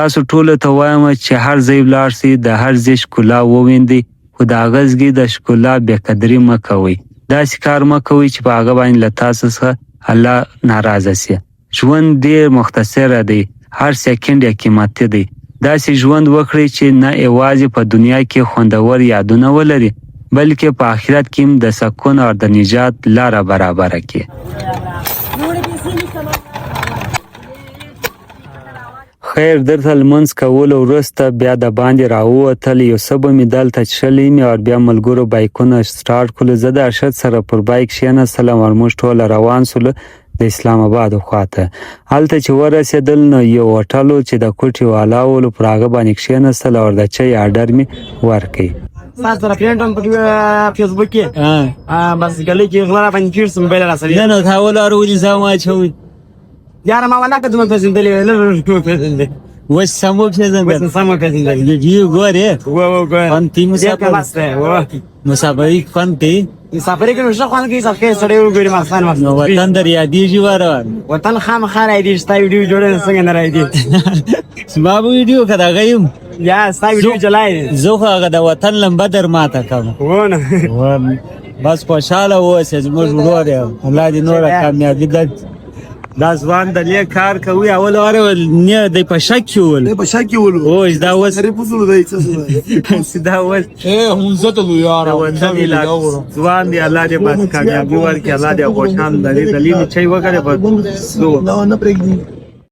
تاسو ټولو ته وایم چې هر ځای ولاړ سئ د هر ځای ښکلا وویندئ خو د هغه ځای د ښکلا بېقدري مه کوئ. داسې کار مه کوئ چې په هغه باندې له تاسو څخه الله ناراضه سي. ژوند ډېر مختصره دی، هر سکنډ یې قیمتي دی. داسې ژوند وکړئ چې نه یوازې په دنیا کې خوندور یادونه ولري بلکې په آخرت کې هم د سکون او د نجات لاره برابره کړي. خیر درته لمونځ کولو وروسته بیا د باندې راووتل، یو څه به مې دلته څښلي مې او بیا ملګرو بایکونه سټارټ کړلو. زه د ارشد سره پر بایک کښېنستلم او موږ ټوله روان سولو د اسلام آباد خواته. هلته چې ورسېدل نو یو هوټل و چې د کوټې والا ولو پر هغه باندې کښېنستل او د چای آډر مې ورکړ. سره فرند هم په فیسبوک کې بس ګلې کې غلا باندې چیرس موبایل را سره نه تا ولاره ولې ځم اچوي یار ما ولا کدو په زندلې له په وس سمو پیژندل سمو پیژندل یو ګوره و ګوره ان تیم مسابقه کونتي مسافرې کې نشه خوان کې ځکه سړی وګوري مخسان نو وطن در یادېږي واره وطن خامخا راځي ستا ویډیو جوړل څنګه نه راځي ما ویډیو کړه غیم یا ستا ویډیو چلای زه خو هغه د وطن لمبه در ماته کوم ونه بس خوشاله اوسې زموږ ورور الله دې نور کامیابی درکړي. دا ځوان د دې کار کوي اول واره نه د په شک کې ول او دا وس سره پوسول دی څه دا وس هم زته لو یار ځوان دی الله دې بس کامیابی ورکړي الله دې خوشحال دې دلیل چي وکړي په نه پرېږدي